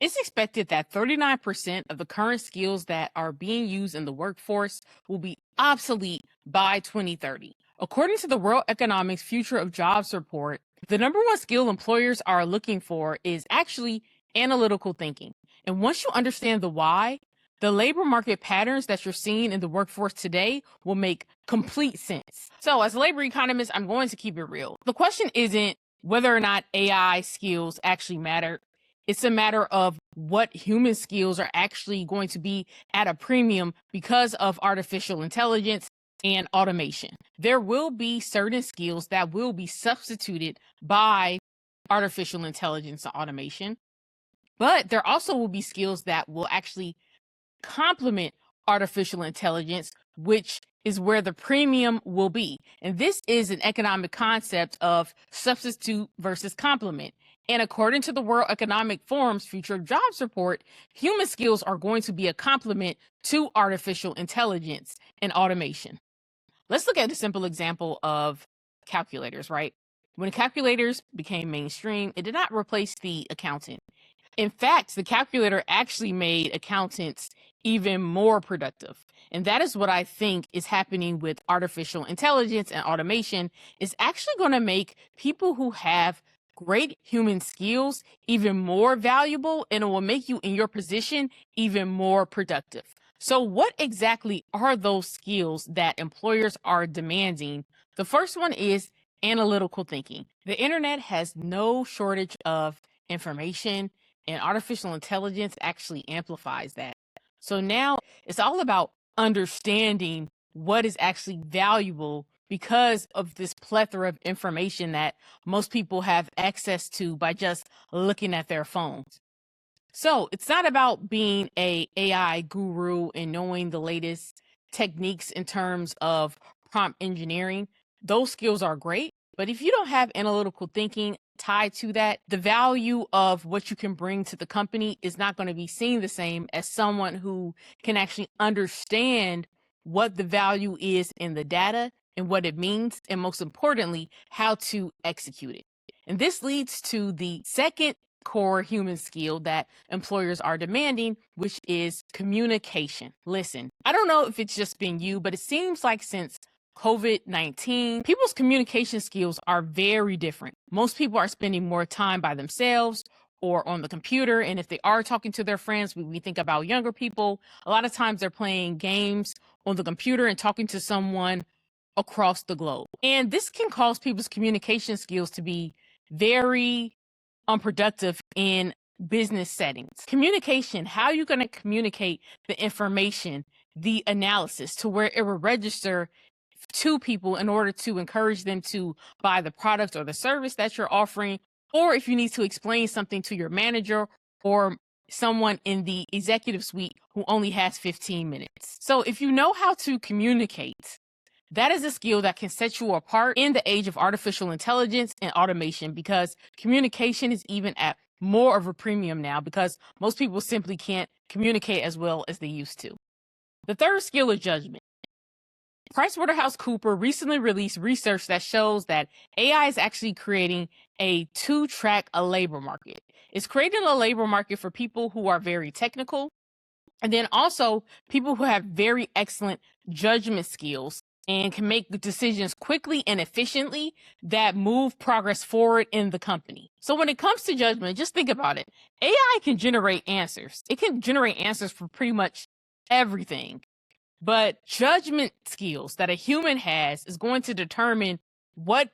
It's expected that 39% of the current skills that are being used in the workforce will be obsolete by 2030. According to the World Economic's Future of Jobs report, the number one skill employers are looking for is actually analytical thinking. And once you understand the why, the labor market patterns that you're seeing in the workforce today will make complete sense. So, as a labor economist, I'm going to keep it real. The question isn't whether or not AI skills actually matter. It's a matter of what human skills are actually going to be at a premium because of artificial intelligence and automation. There will be certain skills that will be substituted by artificial intelligence and automation, but there also will be skills that will actually complement artificial intelligence, which is where the premium will be. And this is an economic concept of substitute versus complement. And according to the World Economic Forum's Future of Jobs report, human skills are going to be a complement to artificial intelligence and automation. Let's look at a simple example of calculators, right? When calculators became mainstream, it did not replace the accountant. In fact, the calculator actually made accountants even more productive. And that is what I think is happening with artificial intelligence and automation. Is actually going to make people who have great human skills even more valuable, and it will make you in your position even more productive. So what exactly are those skills that employers are demanding? The first one is analytical thinking. The internet has no shortage of information, and artificial intelligence actually amplifies that. So now it's all about understanding what is actually valuable because of this plethora of information that most people have access to by just looking at their phones. So it's not about being a AI guru and knowing the latest techniques in terms of prompt engineering. Those skills are great, but if you don't have analytical thinking tied to that, the value of what you can bring to the company is not going to be seen the same as someone who can actually understand what the value is in the data and what it means, and most importantly, how to execute it. And this leads to the second core human skill that employers are demanding, which is communication. Listen, I don't know if it's just been you, but it seems like since COVID-19, people's communication skills are very different. Most people are spending more time by themselves or on the computer. And if they are talking to their friends, we think about younger people. A lot of times they're playing games on the computer and talking to someone across the globe. And this can cause people's communication skills to be very unproductive in business settings. Communication, how are you going to communicate the information, the analysis to where it will register to people in order to encourage them to buy the product or the service that you're offering, or if you need to explain something to your manager or someone in the executive suite who only has 15 minutes. So if you know how to communicate, that is a skill that can set you apart in the age of artificial intelligence and automation, because communication is even at more of a premium now because most people simply can't communicate as well as they used to. The third skill is judgment. PricewaterhouseCoopers recently released research that shows that AI is actually creating a two-track labor market. It's creating a labor market for people who are very technical, and then also people who have very excellent judgment skills and can make decisions quickly and efficiently that move progress forward in the company. So when it comes to judgment, just think about it. AI can generate answers. It can generate answers for pretty much everything. But judgment skills that a human has is going to determine what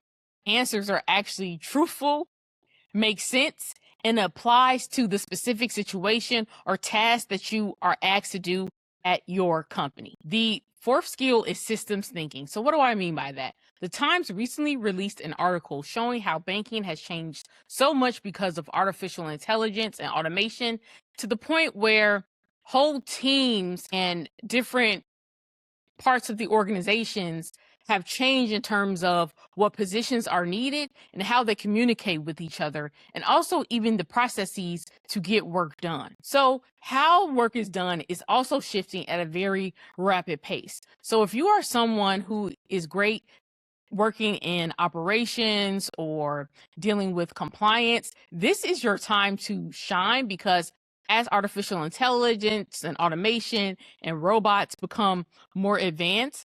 answers are actually truthful, make sense, and applies to the specific situation or task that you are asked to do at your company. The fourth skill is systems thinking. So what do I mean by that? The Times recently released an article showing how banking has changed so much because of artificial intelligence and automation, to the point where whole teams and different parts of the organizations have changed in terms of what positions are needed and how they communicate with each other, and also even the processes to get work done. So how work is done is also shifting at a very rapid pace. So if you are someone who is great working in operations or dealing with compliance, this is your time to shine, because As artificial intelligence and automation and robots become more advanced,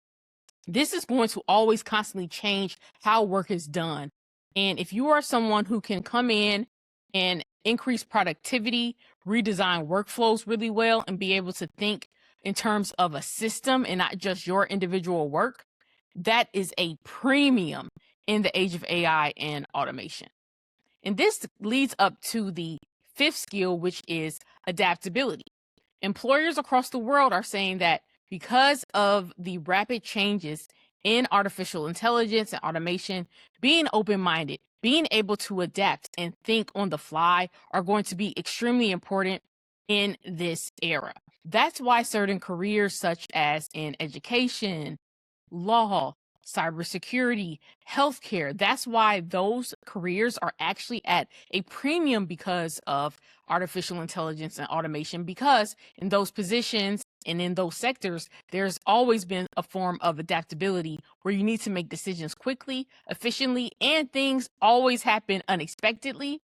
this is going to always constantly change how work is done. And if you are someone who can come in and increase productivity, redesign workflows really well, and be able to think in terms of a system and not just your individual work, that is a premium in the age of AI and automation. And this leads up to the fifth skill, which is adaptability. Employers across the world are saying that because of the rapid changes in artificial intelligence and automation, being open minded, being able to adapt and think on the fly are going to be extremely important in this era. That's why certain careers, such as in education, law, cybersecurity, healthcare. That's why those careers are actually at a premium because of artificial intelligence and automation, because in those positions and in those sectors, there's always been a form of adaptability where you need to make decisions quickly, efficiently, and things always happen unexpectedly.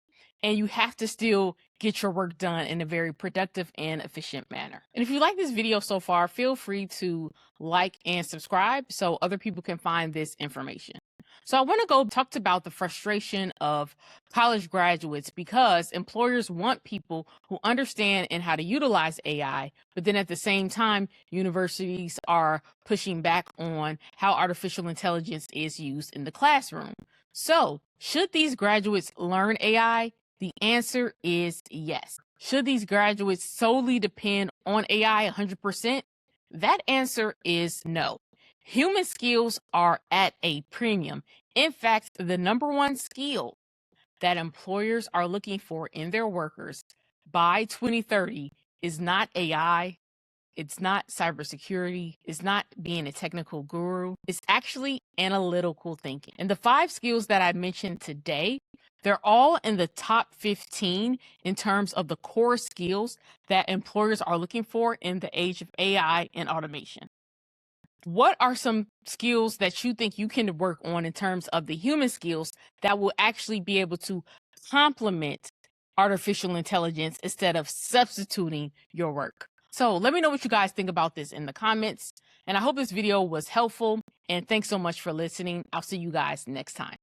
And you have to still get your work done in a very productive and efficient manner. And if you like this video so far, feel free to like and subscribe so other people can find this information. So I want to go talk about the frustration of college graduates because employers want people who understand and how to utilize AI, but then at the same time, universities are pushing back on how artificial intelligence is used in the classroom. So, should these graduates learn AI? The answer is yes. Should these graduates solely depend on AI 100%? That answer is no. Human skills are at a premium. In fact, the number one skill that employers are looking for in their workers by 2030 is not AI, it's not cybersecurity, it's not being a technical guru, it's actually analytical thinking. And the five skills that I mentioned today, they're all in the top 15 in terms of the core skills that employers are looking for in the age of AI and automation. What are some skills that you think you can work on in terms of the human skills that will actually be able to complement artificial intelligence instead of substituting your work? So let me know what you guys think about this in the comments. And I hope this video was helpful. And thanks so much for listening. I'll see you guys next time.